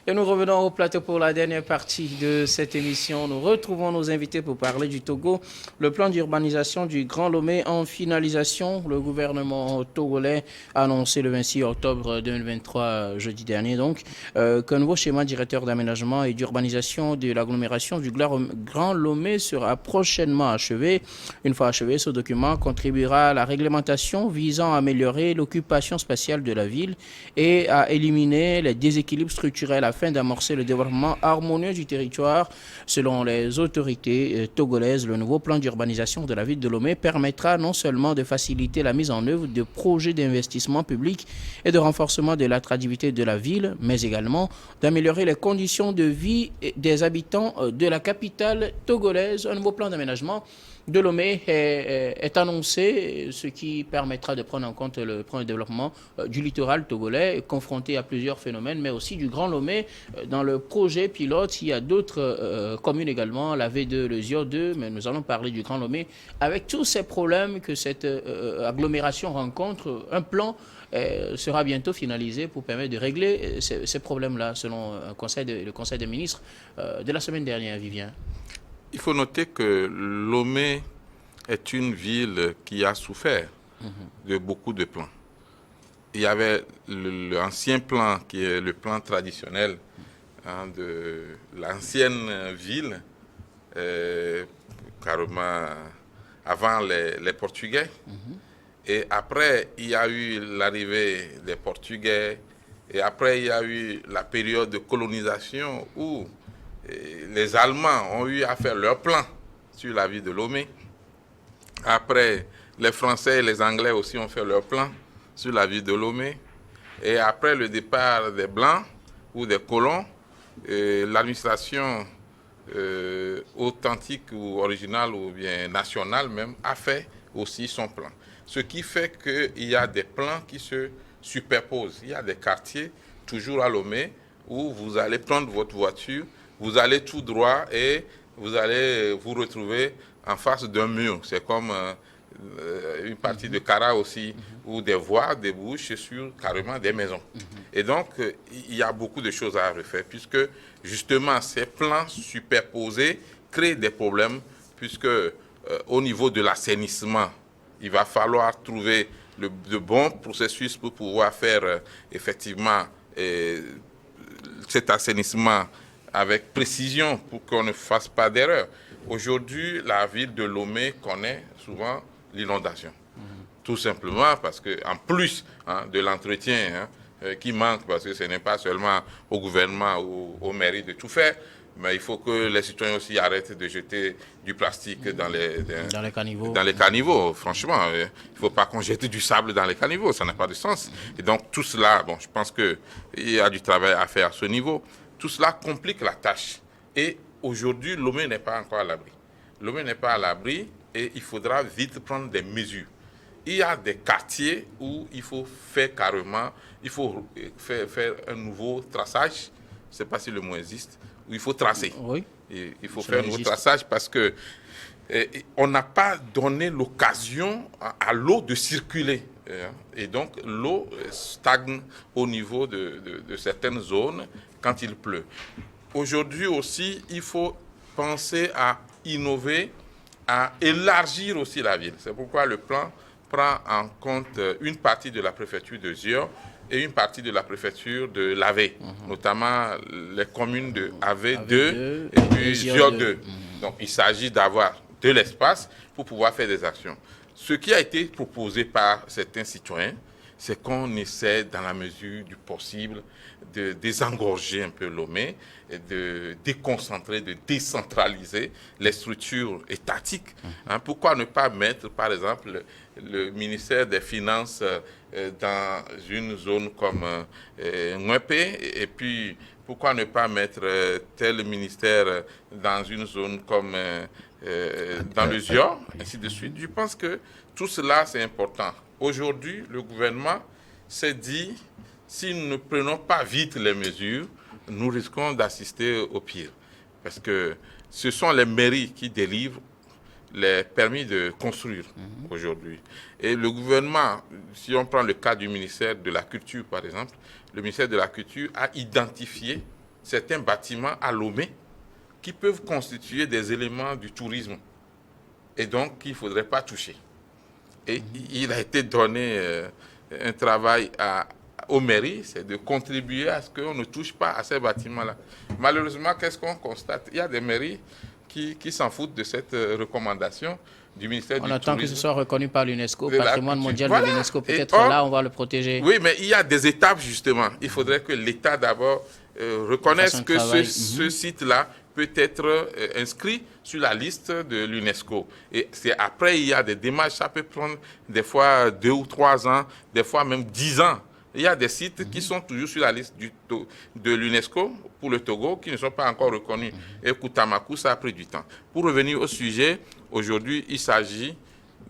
Et nous revenons au plateau pour la dernière partie de cette émission. Nous retrouvons nos invités pour parler du Togo. Le plan d'urbanisation du Grand Lomé en finalisation. Le gouvernement togolais a annoncé le 26 octobre 2023, jeudi dernier donc, qu'un nouveau schéma directeur d'aménagement et d'urbanisation de l'agglomération du Grand Lomé sera prochainement achevé. Une fois achevé, ce document contribuera à la réglementation visant à améliorer l'occupation spatiale de la ville et à éliminer les déséquilibres structurels afin d'amorcer le développement harmonieux du territoire. Selon les autorités togolaises, le nouveau plan d'urbanisation de la ville de Lomé permettra non seulement de faciliter la mise en œuvre de projets d'investissement public et de renforcement de l'attractivité de la ville, mais également d'améliorer les conditions de vie des habitants de la capitale togolaise. Un nouveau plan d'aménagement de Lomé est annoncé, ce qui permettra de prendre en compte le plan de développement du littoral togolais, confronté à plusieurs phénomènes, mais aussi du Grand Lomé. Dans le projet pilote, il y a d'autres communes également, la V2, le ZIO 2, mais nous allons parler du Grand Lomé. Avec tous ces problèmes que cette agglomération rencontre, un plan sera bientôt finalisé pour permettre de régler ces problèmes-là, selon le Conseil des ministres de la semaine dernière, Vivien. Il faut noter que Lomé est une ville qui a souffert de beaucoup de plans. Il y avait l'ancien plan qui est le plan traditionnel de l'ancienne ville, carrément avant les Portugais. Et après, il y a eu l'arrivée des Portugais. Et après, il y a eu la période de colonisation où les Allemands ont eu à faire leur plan sur la ville de Lomé. Après, les Français et les Anglais aussi ont fait leur plan sur la ville de Lomé. Et après le départ des Blancs ou des colons, l'administration authentique ou originale ou bien nationale même a fait aussi son plan. Ce qui fait qu'il y a des plans qui se superposent. Il y a des quartiers, toujours à Lomé, où vous allez prendre votre voiture, vous allez tout droit et vous allez vous retrouver en face d'un mur. C'est comme une partie de Kara aussi, où des voies débouchent sur carrément des maisons. Et donc, il y a beaucoup de choses à refaire, puisque justement, ces plans superposés créent des problèmes, puisque au niveau de l'assainissement, il va falloir trouver de bons processus pour pouvoir faire effectivement cet assainissement avec précision pour qu'on ne fasse pas d'erreur. Aujourd'hui, la ville de Lomé connaît souvent l'inondation. Tout simplement parce qu'en plus de l'entretien qui manque, parce que ce n'est pas seulement au gouvernement ou aux mairies de tout faire, mais il faut que les citoyens aussi arrêtent de jeter du plastique dans les caniveaux. Dans les caniveaux, franchement. Il ne faut pas qu'on jette du sable dans les caniveaux, ça n'a pas de sens. Et donc tout cela, bon, je pense qu'il y a du travail à faire à ce niveau. Tout cela complique la tâche. Et aujourd'hui, Lomé n'est pas encore à l'abri. Lomé n'est pas à l'abri et il faudra vite prendre des mesures. Il y a des quartiers où il faut faire carrément, il faut faire un nouveau traçage, je ne sais pas si le mot existe, où il faut tracer. Oui. Et il faut faire un nouveau traçage parce que on n'a pas donné l'occasion à l'eau de circuler. Et donc l'eau stagne au niveau de certaines zones quand il pleut. Aujourd'hui aussi, il faut penser à innover, à élargir aussi la ville. C'est pourquoi le plan prend en compte une partie de la préfecture de Zior et une partie de la préfecture de Lavé, notamment les communes de AV2 et puis Zior 2. Donc il s'agit d'avoir de l'espace pour pouvoir faire des actions. Ce qui a été proposé par certains citoyens, c'est qu'on essaie, dans la mesure du possible, de désengorger un peu Lomé, et de déconcentrer, de décentraliser les structures étatiques. Pourquoi ne pas mettre, par exemple, le ministère des Finances dans une zone comme Nwepé, et puis pourquoi ne pas mettre tel ministère dans une zone comme dans le Zior, ainsi de suite. Je pense que tout cela, c'est important. Aujourd'hui, le gouvernement s'est dit, si nous ne prenons pas vite les mesures, nous risquons d'assister au pire. Parce que ce sont les mairies qui délivrent les permis de construire aujourd'hui. Et le gouvernement, si on prend le cas du ministère de la Culture, par exemple, le ministère de la Culture a identifié certains bâtiments à Lomé qui peuvent constituer des éléments du tourisme et donc qu'il ne faudrait pas toucher. Et il a été donné un travail aux mairies, c'est de contribuer à ce qu'on ne touche pas à ces bâtiments-là. Malheureusement, qu'est-ce qu'on constate? Il y a des mairies qui s'en foutent de cette recommandation du ministère du Tourisme. On attend que ce soit reconnu par l'UNESCO, patrimoine mondial voilà. de l'UNESCO. Peut-être là, on va le protéger. Oui, mais il y a des étapes, justement. Il faudrait que l'État, d'abord, reconnaisse que ce site-là peut être inscrit sur la liste de l'UNESCO. Et c'est après, il y a des démarches, ça peut prendre des fois 2 ou 3 ans, des fois même 10 ans. Il y a des sites qui sont toujours sur la liste de l'UNESCO pour le Togo, qui ne sont pas encore reconnus. Et Koutamakou, ça a pris du temps. Pour revenir au sujet, aujourd'hui, il s'agit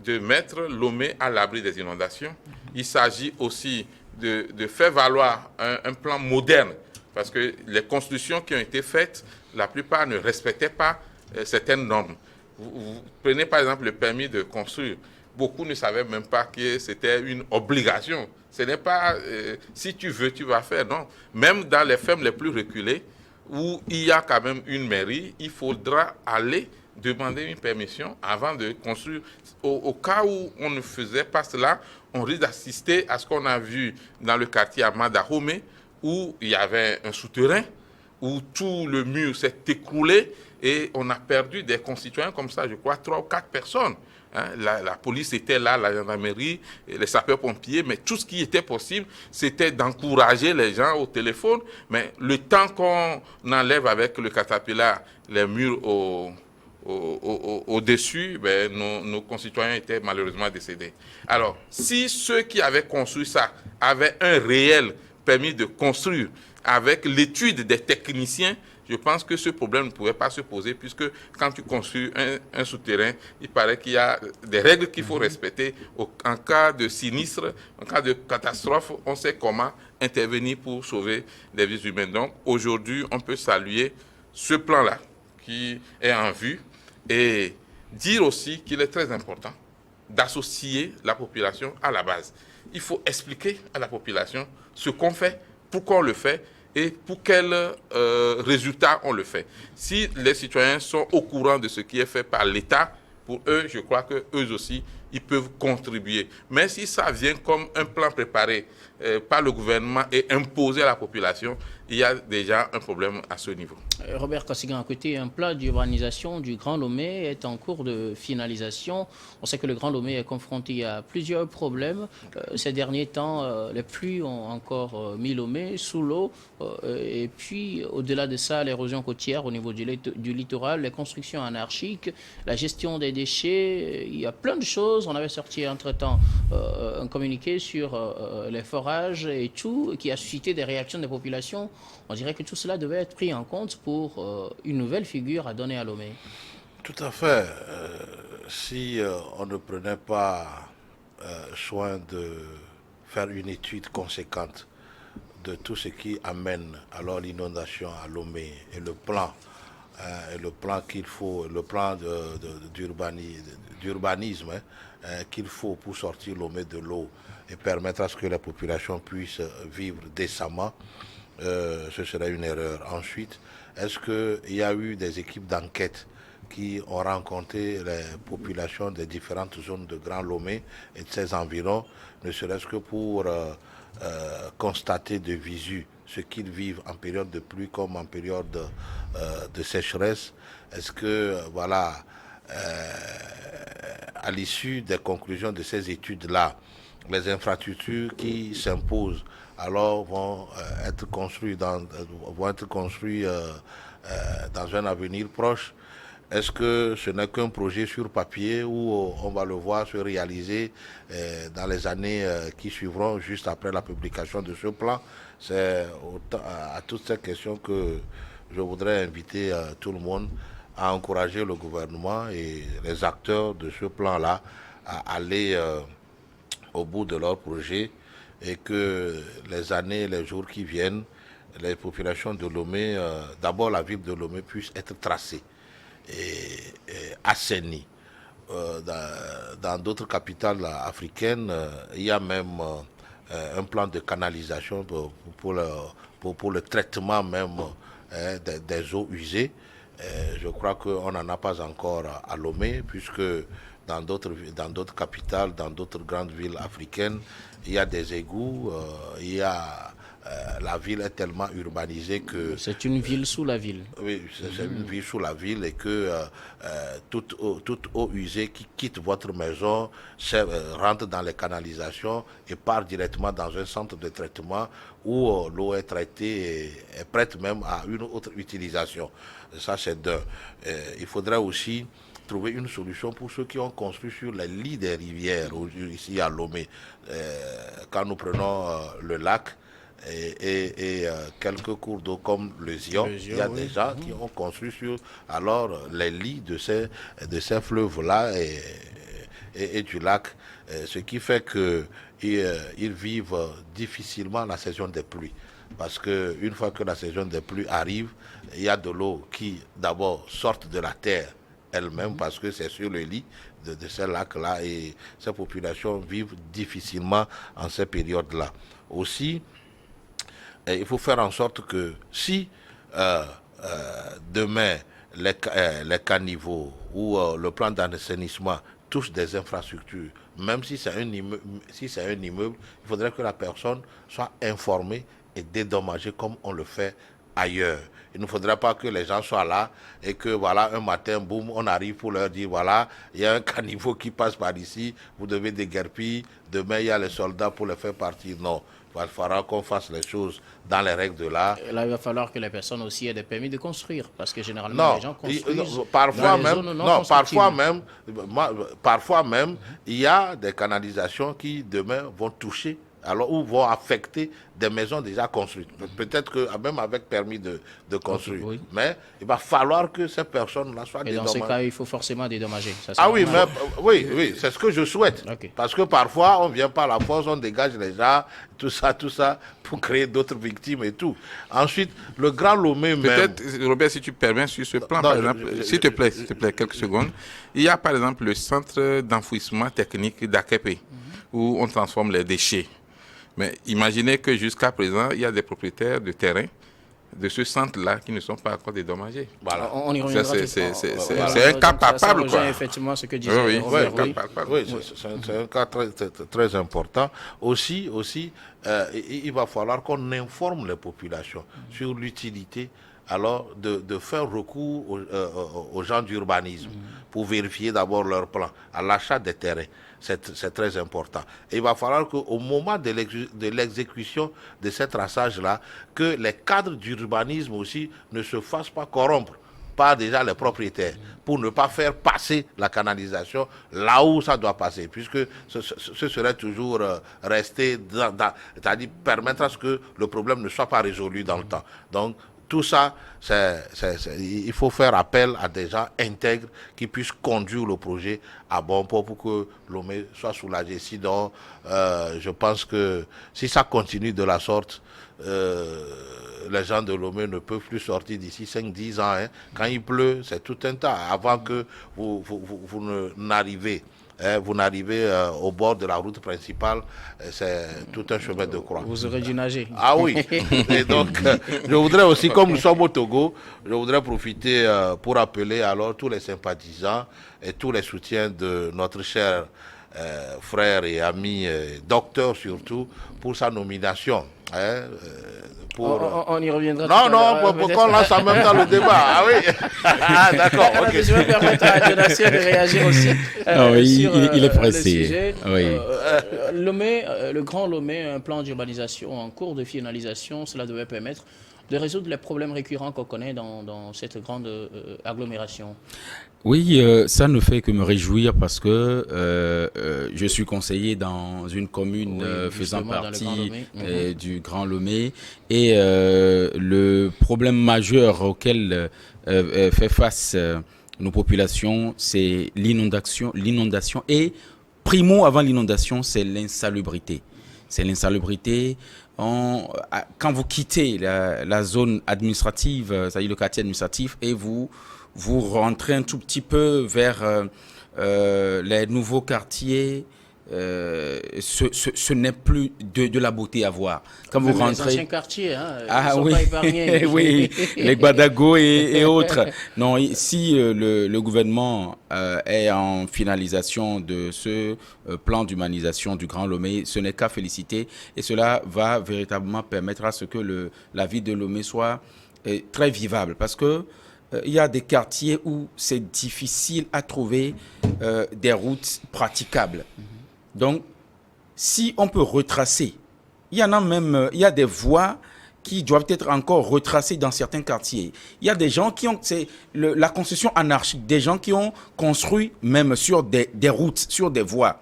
de mettre Lomé à l'abri des inondations. Il s'agit aussi de faire valoir un plan moderne, parce que les constructions qui ont été faites, la plupart ne respectaient pas certaines normes. Vous prenez par exemple le permis de construire. Beaucoup ne savaient même pas que c'était une obligation. Ce n'est pas si tu veux, tu vas faire. Non. Même dans les fermes les plus reculées, où il y a quand même une mairie, il faudra aller demander une permission avant de construire. Au cas où on ne faisait pas cela, on risque d'assister à ce qu'on a vu dans le quartier Amada Homé, où il y avait un souterrain, où tout le mur s'est écroulé et on a perdu des concitoyens comme ça, je crois, 3 ou 4 personnes. Hein, la police était là, la gendarmerie, les sapeurs-pompiers, mais tout ce qui était possible, c'était d'encourager les gens au téléphone. Mais le temps qu'on enlève avec le caterpillar les murs au-dessus, ben, nos concitoyens étaient malheureusement décédés. Alors, si ceux qui avaient construit ça avaient un réel permis de construire avec l'étude des techniciens, je pense que ce problème ne pouvait pas se poser, puisque quand tu construis un souterrain, il paraît qu'il y a des règles qu'il faut respecter. En cas de sinistre, en cas de catastrophe, on sait comment intervenir pour sauver des vies humaines. Donc aujourd'hui, on peut saluer ce plan-là qui est en vue et dire aussi qu'il est très important d'associer la population à la base. Il faut expliquer à la population ce qu'on fait, pourquoi on le fait, et pour quels résultats on le fait. Si les citoyens sont au courant de ce qui est fait par l'État, pour eux, je crois qu'eux aussi, ils peuvent contribuer. Mais si ça vient comme un plan préparé par le gouvernement et imposé à la population, il y a déjà un problème à ce niveau. Robert Kossigan, à côté, un plan d'urbanisation du Grand Lomé est en cours de finalisation. On sait que le Grand Lomé est confronté à plusieurs problèmes. Ces derniers temps, les pluies ont encore mis Lomé sous l'eau. Et puis, au-delà de ça, l'érosion côtière au niveau du littoral, les constructions anarchiques, la gestion des déchets, il y a plein de choses. On avait sorti entre-temps un communiqué sur les forages et tout, qui a suscité des réactions des populations. On dirait que tout cela devait être pris en compte pour une nouvelle figure à donner à Lomé. Tout à fait. Si on ne prenait pas soin de faire une étude conséquente de tout ce qui amène alors l'inondation à Lomé et le plan qu'il faut, le plan d'urbanisme qu'il faut pour sortir Lomé de l'eau et permettre à ce que la population puisse vivre décemment, ce serait une erreur. Ensuite, est-ce qu'il y a eu des équipes d'enquête qui ont rencontré les populations des différentes zones de Grand Lomé et de ses environs, ne serait-ce que pour constater de visu ce qu'ils vivent en période de pluie comme en période de sécheresse? Est-ce que, à l'issue des conclusions de ces études-là, les infrastructures qui s'imposent alors vont être construites dans un avenir proche? Est-ce que ce n'est qu'un projet sur papier où on va le voir se réaliser dans les années qui suivront, juste après la publication de ce plan? C'est à toutes ces questions que je voudrais inviter tout le monde à encourager le gouvernement et les acteurs de ce plan-là à aller au bout de leur projet, et que les années, les jours qui viennent, les populations de Lomé, d'abord la ville de Lomé puisse être tracée et assainie. Dans d'autres capitales africaines, il y a même un plan de canalisation pour le traitement même des eaux usées. Je crois qu'on n'en a pas encore à Lomé, puisque dans d'autres capitales, dans d'autres grandes villes africaines, il y a des égouts, la ville est tellement urbanisée que... C'est une ville sous la ville. Oui, c'est une ville sous la ville et que toute eau usée qui quitte votre maison rentre dans les canalisations et part directement dans un centre de traitement où l'eau est traitée et est prête même à une autre utilisation. Ça, c'est d'un. Il faudrait aussi trouver une solution pour ceux qui ont construit sur les lits des rivières, ici à Lomé. Quand nous prenons le lac, et quelques cours d'eau comme le Zion, il y a des gens qui ont construit sur les lits de ces fleuves-là et du lac, ce qui fait qu'ils vivent difficilement la saison des pluies. Parce qu'une fois que la saison des pluies arrive, il y a de l'eau qui d'abord sort de la terre elle-même parce que c'est sur le lit de ces lacs-là et ces populations vivent difficilement en ces périodes-là. Aussi, il faut faire en sorte que si demain les caniveaux ou le plan d'assainissement touche des infrastructures, même si c'est un immeuble, il faudrait que la personne soit informée et dédommagée comme on le fait ailleurs. Il ne faudrait pas que les gens soient là et que voilà, un matin, boum, on arrive pour leur dire voilà, il y a un caniveau qui passe par ici, vous devez déguerpir, demain il y a les soldats pour les faire partir. Non, il va falloir qu'on fasse les choses dans les règles de l'art. Là, il va falloir que les personnes aussi aient des permis de construire, parce que généralement les gens construisent parfois même, il y a des canalisations qui demain vont toucher ou vont affecter des maisons déjà construites. Peut-être que même avec permis de construire. Oui. Mais il va falloir que ces personnes-là soient dédommagées. Et dans ce cas, il faut forcément dédommager. Oui, c'est ce que je souhaite. Okay. Parce que parfois, on ne vient par la force, on dégage les gens, tout ça, pour créer d'autres victimes et tout. Ensuite, le Grand Lomé peut-être, Robert, si tu permets, sur ce plan, par exemple, s'il te plaît, quelques secondes. Il y a par exemple le centre d'enfouissement technique d'Akepe, où on transforme les déchets. Mais imaginez que jusqu'à présent, il y a des propriétaires de terrain de ce centre-là qui ne sont pas encore dédommagés. Voilà. On y reviendra. C'est un cas palpable. Ça effectivement ce que disait Robert. C'est un cas très important. Aussi, il va falloir qu'on informe les populations sur l'utilité de faire recours aux gens d'urbanisme pour vérifier d'abord leur plan, à l'achat des terrains. C'est très important. Et il va falloir qu'au moment de l'exécution de ces traçages-là, que les cadres d'urbanisme aussi ne se fassent pas corrompre par déjà les propriétaires, pour ne pas faire passer la canalisation là où ça doit passer, puisque ce serait toujours rester c'est-à-dire permettre à ce que le problème ne soit pas résolu dans le temps. Donc, tout ça, il faut faire appel à des gens intègres qui puissent conduire le projet à bon port pour que Lomé soit soulagé. Sinon, je pense que si ça continue de la sorte, les gens de Lomé ne peuvent plus sortir d'ici 5-10 ans. Hein. Quand il pleut, c'est tout un tas avant que vous n'arrivez. Vous n'arrivez au bord de la route principale, c'est tout un chemin de croix. Vous aurez dû nager. Ah oui. Et donc, je voudrais aussi, comme nous sommes au Togo, je voudrais profiter pour appeler alors tous les sympathisants et tous les soutiens de notre cher frère et ami, docteur surtout, pour sa nomination. On y reviendra. Pour qu'on lance en même temps le débat. Ah oui. D'accord. Okay. Je vais permettre à Donatien de réagir aussi. Il est pressé. Lomé, le Grand Lomé, un plan d'urbanisation en cours de finalisation, cela devait permettre de résoudre les problèmes récurrents qu'on connaît dans cette grande agglomération. Oui, ça ne fait que me réjouir parce que je suis conseiller dans une commune faisant partie du Grand Lomé et le problème majeur auquel fait face nos populations, c'est l'inondation et primo avant l'inondation, c'est l'insalubrité. C'est l'insalubrité. Quand vous quittez la zone administrative, c'est-à-dire le quartier administratif, et vous rentrez un tout petit peu vers les nouveaux quartiers, ce n'est plus de la beauté à voir. Quand vous rentrez... Les anciens quartiers, hein, ah, ils sont oui. pas épargnés. Oui, les Gbadago et autres. Non, si le gouvernement est en finalisation de ce plan d'humanisation du Grand Lomé, ce n'est qu'à féliciter et cela va véritablement permettre à ce que la ville de Lomé soit très vivable parce que il y a des quartiers où c'est difficile à trouver des routes praticables. Donc, si on peut retracer, il y en a même, il y a des voies qui doivent être encore retracées dans certains quartiers. Il y a des gens qui ont, c'est la construction anarchique, des gens qui ont construit même sur des routes, sur des voies.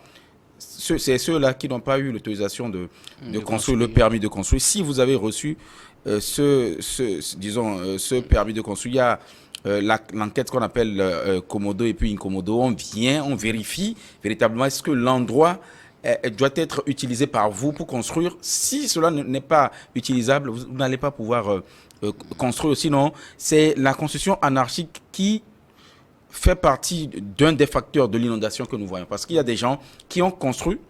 C'est ceux-là qui n'ont pas eu l'autorisation de construire, le permis de construire. Si vous avez reçu ce permis de construire, il y a l'enquête qu'on appelle Commodo et puis Incommodo. On vient, on vérifie véritablement est-ce que l'endroit doit être utilisé par vous pour construire. Si cela n'est pas utilisable, vous n'allez pas pouvoir construire. Sinon, c'est la construction anarchique qui fait partie d'un des facteurs de l'inondation que nous voyons. Parce qu'il y a des gens qui ont construit,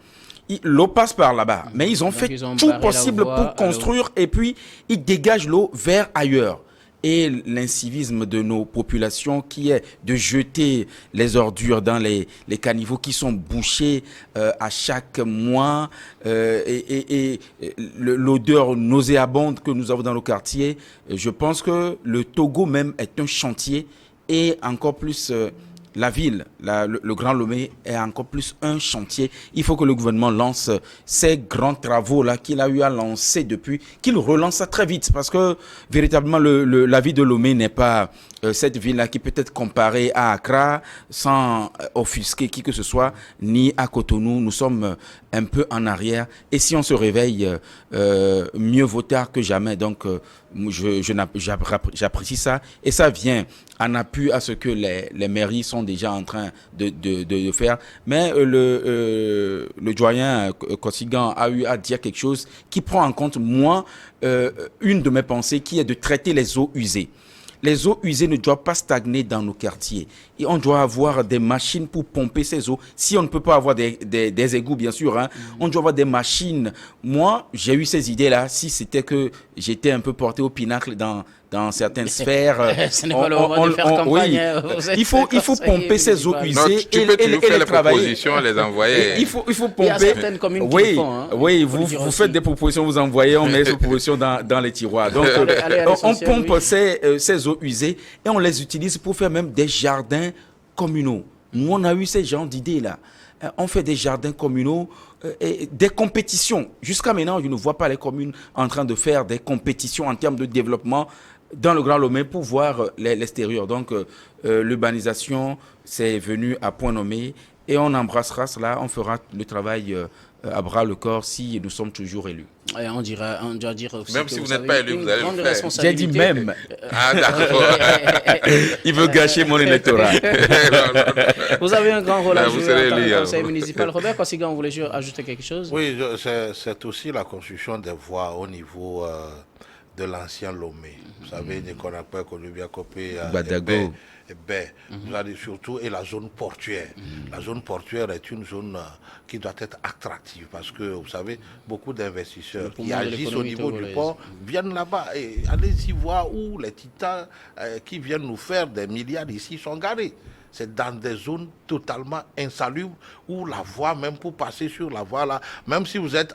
l'eau passe par là-bas, mais ils ont fait tout possible pour construire et puis ils dégagent l'eau vers ailleurs. Et l'incivisme de nos populations qui est de jeter les ordures dans les caniveaux qui sont bouchés à chaque mois et l'odeur nauséabonde que nous avons dans nos quartiers. Je pense que le Togo même est un chantier et encore plus la ville, le Grand Lomé est encore plus un chantier. Il faut que le gouvernement lance ces grands travaux-là qu'il a eu à lancer depuis, qu'il relance ça très vite parce que véritablement la ville de Lomé n'est pas cette ville-là qui peut être comparée à Accra sans offusquer qui que ce soit, ni à Cotonou. Nous sommes un peu en arrière et si on se réveille, mieux vaut tard que jamais. Donc, j'apprécie ça et ça vient en appui à ce que les mairies sont déjà en train de faire. Mais le doyen Kossigan a eu à dire quelque chose qui prend en compte, moi, une de mes pensées qui est de traiter les eaux usées. Les eaux usées ne doivent pas stagner dans nos quartiers. Et on doit avoir des machines pour pomper ces eaux. Si on ne peut pas avoir des égouts, bien sûr, hein, on doit avoir des machines. Moi, j'ai eu ces idées-là. Si c'était que j'étais un peu porté au pinacle dans certaines sphères. Ce n'est pas le moment de faire campagne. Oui. Il faut pomper ces eaux usées. Non, tu peux toujours faire les propositions, les envoyer. Il faut pomper. Il y a certaines communes qui le font. Hein. Oui, vous faites des propositions, vous envoyez, on met ces propositions dans les tiroirs. Donc, on pompe ces eaux usées et on les utilise pour faire même des jardins communaux. Nous, on a eu ces genres d'idées-là. On fait des jardins communaux et des compétitions. Jusqu'à maintenant, je ne vois pas les communes en train de faire des compétitions en termes de développement dans le Grand Lomé pour voir l'extérieur. Donc, l'urbanisation, c'est venu à point nommé et on embrassera cela, on fera le travail à bras le corps si nous sommes toujours élus. Et on doit dire aussi même si vous n'êtes pas élu, vous allez le faire. J'ai dit même. Ah, d'accord. Il veut gâcher mon électorat. Vous avez un grand rôle à jouer dans le conseil hein. municipal. Robert Kossigan, vous voulez ajouter quelque chose? Oui, c'est aussi la construction des voies au niveau de l'ancien Lomé. Vous savez, Nikonakwe, Kolubia, Kopé, Gbadago. Vous allez surtout, et la zone portuaire. La zone portuaire est une zone qui doit être attractive parce que, vous savez, beaucoup d'investisseurs qui agissent au niveau du port viennent là-bas. Et allez-y voir où les titans qui viennent nous faire des milliards ici sont garés. C'est dans des zones totalement insalubres où la voie, même pour passer sur la voie là, même si vous êtes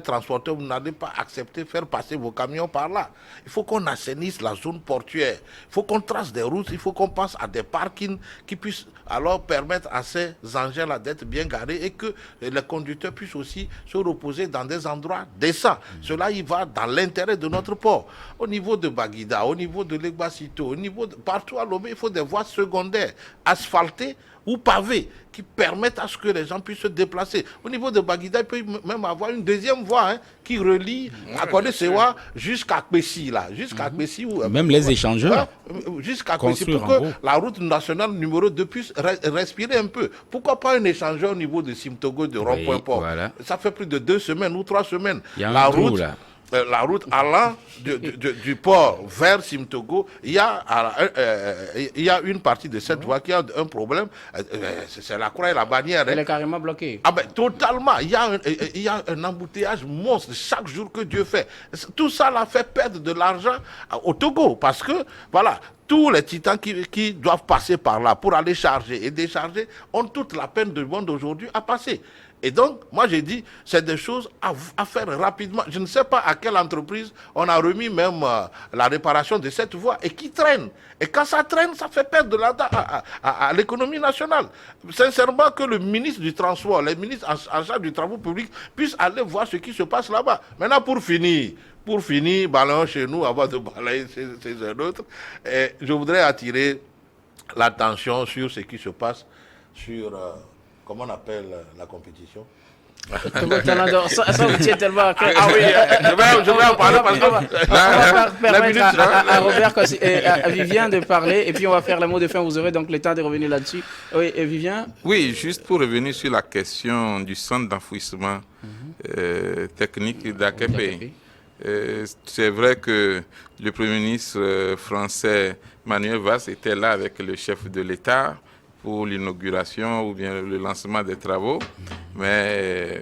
transporteur, vous n'allez pas accepter de faire passer vos camions par là. Il faut qu'on assainisse la zone portuaire. Il faut qu'on trace des routes, il faut qu'on pense à des parkings qui puissent alors permettre à ces engins-là d'être bien garés et que les conducteurs puissent aussi se reposer dans des endroits décents. Cela y va dans l'intérêt de notre port. Au niveau de Baguida, au niveau de Legbasito, au niveau de partout à Lomé, il faut des voies secondaires asphaltées ou pavés qui permettent à ce que les gens puissent se déplacer. Au niveau de Baguida, il peut même avoir une deuxième voie qui relie Akode-Sewa jusqu'à Kpessi, là. Jusqu'à Kpessi. Même les échangeurs. Jusqu'à Kpessi, pour que la route nationale numéro 2 puisse respirer un peu. Pourquoi pas un échangeur au niveau de Simtogo, de Rond-Point Port? Voilà. Ça fait plus de 2 semaines ou 3 semaines. Il y a la route. Là. la route allant du port vers Simtogo, il y a une partie de cette voie qui a un problème. C'est la croix et la bannière. Elle est carrément bloquée. Ah ben, totalement. Il y a un embouteillage monstre chaque jour que Dieu fait. Tout ça l'a fait perdre de l'argent au Togo parce que, voilà, tous les titans qui doivent passer par là pour aller charger et décharger ont toute la peine du monde aujourd'hui à passer. Et donc, moi j'ai dit, c'est des choses à faire rapidement. Je ne sais pas à quelle entreprise on a remis même la réparation de cette voie et qui traîne. Et quand ça traîne, ça fait perdre de l'argent à l'économie nationale. Sincèrement, que le ministre du Transport, les ministres en charge du travaux publics puissent aller voir ce qui se passe là-bas. Maintenant, pour finir, balayons chez nous avant de balayer chez un autre. Et je voudrais attirer l'attention sur ce qui se passe sur... comment on appelle la compétition? Togo Talent d'Or, ça vous tient tellement à cœur. Ah oui, je vais en parler parce que... On va permettre à Robert et à Vivien de parler et puis on va faire le mot de fin. Vous aurez donc le temps de revenir là-dessus. Oui, et Vivien? Oui, juste pour revenir sur la question du centre d'enfouissement technique d'Akepe. C'est vrai que le Premier ministre français Manuel Valls était là avec le chef de l'État pour l'inauguration ou bien le lancement des travaux, mais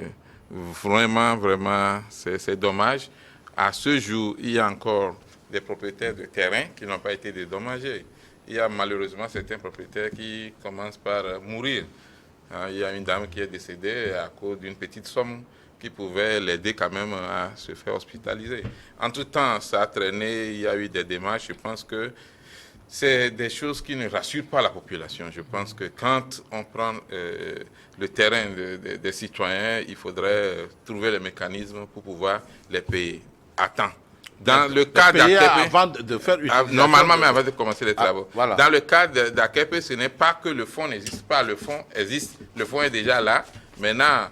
vraiment, c'est dommage. À ce jour, il y a encore des propriétaires de terrain qui n'ont pas été dédommagés. Il y a malheureusement certains propriétaires qui commencent par mourir. Il y a une dame qui est décédée à cause d'une petite somme qui pouvait l'aider quand même à se faire hospitaliser. Entre-temps, ça a traîné, il y a eu des démarches. Je pense que c'est des choses qui ne rassurent pas la population. Je pense que quand on prend le terrain des citoyens, il faudrait trouver les mécanismes pour pouvoir les payer à temps. Dans le cas d'Akepe, avant de faire normalement, mais avant de commencer les travaux. Voilà. Dans le cas d'Akepe, ce n'est pas que le fonds n'existe pas. Le fonds existe. Le fonds est déjà là. Maintenant,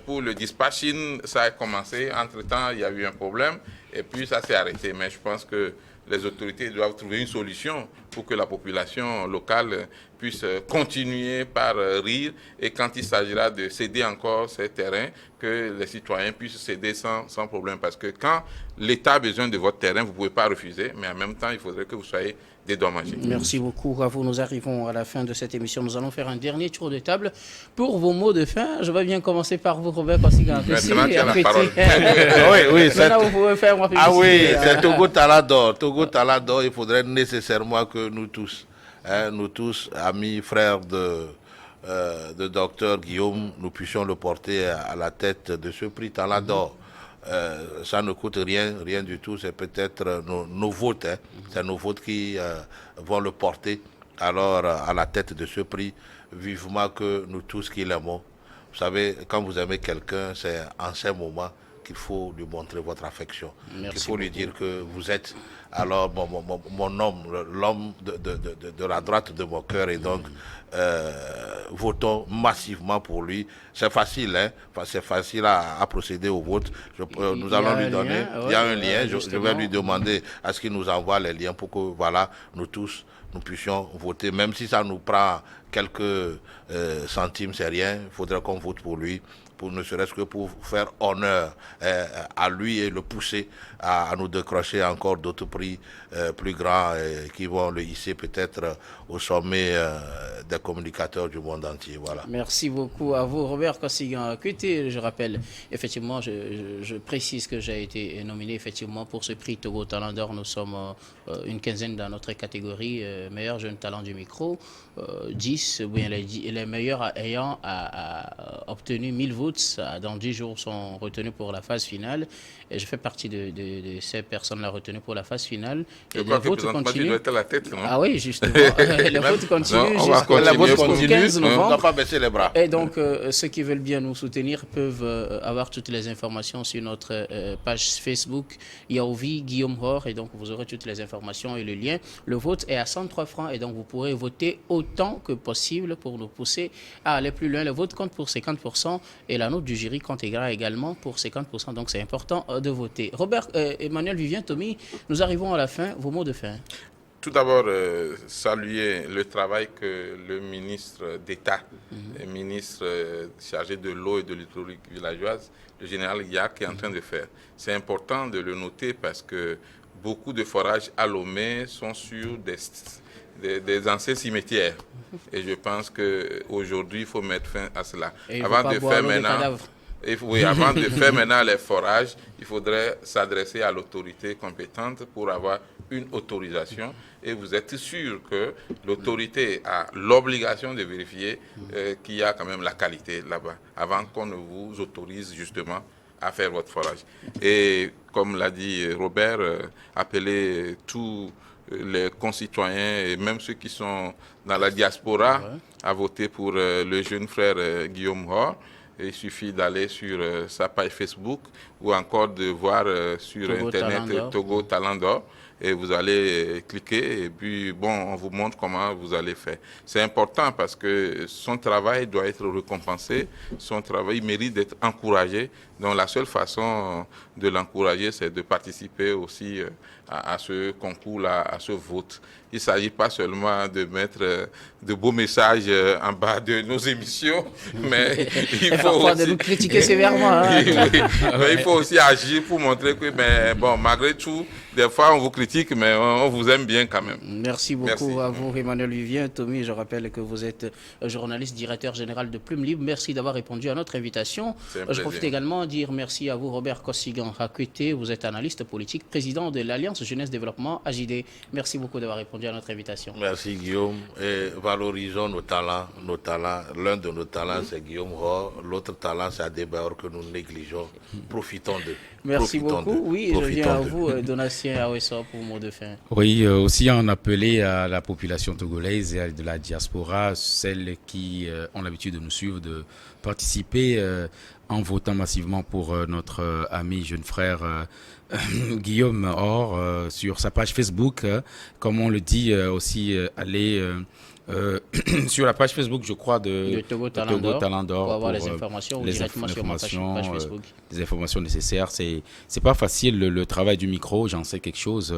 pour le dispatching, ça a commencé. Entre-temps, il y a eu un problème. Et puis, ça s'est arrêté. Mais je pense que les autorités doivent trouver une solution pour que la population locale puisse continuer par rire. Et quand il s'agira de céder encore ces terrains, que les citoyens puissent céder sans problème. Parce que quand l'État a besoin de votre terrain, vous ne pouvez pas refuser. Mais en même temps, il faudrait que vous soyez dédommagés. Merci beaucoup à vous. Nous arrivons à la fin de cette émission. Nous allons faire un dernier tour de table pour vos mots de fin. Je vais bien commencer par vous, Robert Kosigan. Maintenant, tu as la parole. Oui, maintenant, vous pouvez faire ma publicité. Ah oui, c'est Togo Talent d'Or. Togo Talent d'Or, il faudrait nécessairement que nous tous, amis, frères de docteur Guillaume, nous puissions le porter à la tête de ce prix Talent d'Or. Ça ne coûte rien du tout, c'est peut-être nos votes, c'est nos votes qui vont le porter alors à la tête de ce prix, vivement que nous tous qui l'aimons. Vous savez, quand vous aimez quelqu'un, c'est en ces moments qu'il faut lui montrer votre affection. Il faut lui dire que vous êtes alors mon homme, l'homme de la droite de mon cœur, et donc votons massivement pour lui. C'est facile, c'est facile à procéder au vote. Nous allons lui donner, il y a un lien, je vais lui demander à ce qu'il nous envoie les liens pour que voilà, nous tous, nous puissions voter, même si ça nous prend quelques centimes, c'est rien, il faudrait qu'on vote pour lui, pour ne serait-ce que pour faire honneur à lui et le pousser à nous décrocher encore d'autres prix plus grands qui vont le hisser peut-être au sommet des communicateurs du monde entier. Voilà. Merci beaucoup à vous, Robert Kosigan. Écoutez, je rappelle, effectivement, je précise que j'ai été nominé effectivement pour ce prix Togo Talent d'Or. Nous sommes une quinzaine dans notre catégorie meilleur jeune talent du micro, 10, bien les meilleurs ayant obtenu 1000 votes dans 10 jours sont retenus pour la phase finale. Et je fais partie de ces personnes-là retenues pour la phase finale. Et les votes continuent. Tu dois être à la tête, non? Ah oui, justement. Les votes continuent jusqu'au 15 novembre. On ne va pas baisser les bras. Et donc, ceux qui veulent bien nous soutenir peuvent avoir toutes les informations sur notre page Facebook Yaouvi Guillaume Hor. Et donc, vous aurez toutes les informations et le lien. Le vote est à 103 francs et donc vous pourrez voter autant que possible pour nous pousser à aller plus loin. Le vote compte pour 50% et la note du jury compte également pour 50%. Donc, c'est important de voter. Robert, Emmanuel, Vivien, Tommy, nous arrivons à la fin. Vos mots de fin. tout d'abord saluer le travail que le ministre d'État, le ministre chargé de l'eau et de l'hydraulique villageoise, le général Yak, est en train de faire. C'est important de le noter parce que beaucoup de forages à Lomé sont sur des anciens cimetières. Et je pense qu'aujourd'hui, il faut mettre fin à cela. Avant de faire maintenant les forages, il faudrait s'adresser à l'autorité compétente pour avoir une autorisation. Et vous êtes sûr que l'autorité a l'obligation de vérifier qu'il y a quand même la qualité là-bas, avant qu'on ne vous autorise justement à faire votre forage. Et comme l'a dit Robert, appeler tous les concitoyens et même ceux qui sont dans la diaspora à voter pour le jeune frère Guillaume Hor. Il suffit d'aller sur sa page Facebook ou encore de voir sur Togo Internet Togo Talent d'Or. Et vous allez cliquer et puis, bon, on vous montre comment vous allez faire. C'est important parce que son travail doit être récompensé, son travail mérite d'être encouragé. Donc, la seule façon de l'encourager, c'est de participer aussi à ce concours-là, à ce vote. Il ne s'agit pas seulement de mettre de beaux messages en bas de nos émissions, mais il faut aussi... de nous critiquer sévèrement. Hein. Mais il faut aussi agir pour montrer que, bon, malgré tout, des fois on vous critique, mais on vous aime bien quand même. Merci beaucoup à vous, Emmanuel Vivien. Tommy, je rappelle que vous êtes journaliste, directeur général de Plume Libre. Merci d'avoir répondu à notre invitation. Je profite également de dire merci à vous, Robert Kossigan Hakwete. Vous êtes analyste politique, président de l'Alliance Jeunesse Développement, AJD. Merci beaucoup d'avoir répondu à notre invitation. Merci Guillaume. Et valorisons nos talents. L'un de nos talents, c'est Guillaume Hor. L'autre talent, c'est Adébaor que nous négligeons. Profitons d'eux. Merci beaucoup. Oui, je viens à vous, Donatien Awesso, pour mot de fin. Oui, aussi en appeler à la population togolaise et de la diaspora, celles qui ont l'habitude de nous suivre, de participer en votant massivement pour notre ami jeune frère Guillaume Hor sur sa page Facebook. Comme on le dit, aussi aller sur la page Facebook, je crois, de Togo Talent d'Or pour avoir les informations ou directement sur ma page Facebook. Les informations nécessaires. C'est pas facile le travail du micro, j'en sais quelque chose.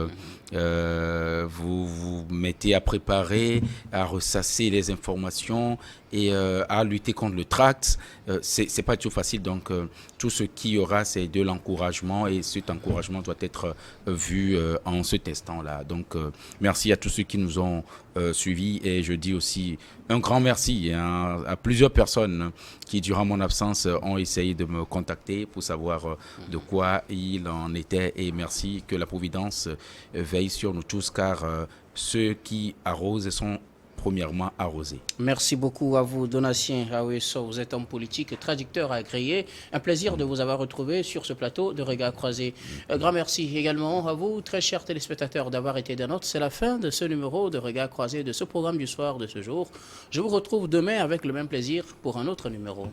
Vous vous mettez à préparer, à ressasser les informations et à lutter contre le tract. C'est pas toujours facile, donc tout ce qu'il y aura, c'est de l'encouragement et cet encouragement doit être vu en ce testant-là. Donc merci à tous ceux qui nous ont suivis et je dis aussi un grand merci à plusieurs personnes qui, durant mon absence, ont essayé de me contacter pour savoir de quoi il en était. Et merci, que la Providence veille sur nous tous, car ceux qui arrosent sont premièrement arrosés. Merci beaucoup à vous, Donatien Awesso. Vous êtes homme politique, traducteur agréé. Un plaisir de vous avoir retrouvé sur ce plateau de Regards Croisés. Un grand merci également à vous, très chers téléspectateurs, d'avoir été des nôtres. C'est la fin de ce numéro de Regards Croisés, de ce programme du soir de ce jour. Je vous retrouve demain avec le même plaisir pour un autre numéro.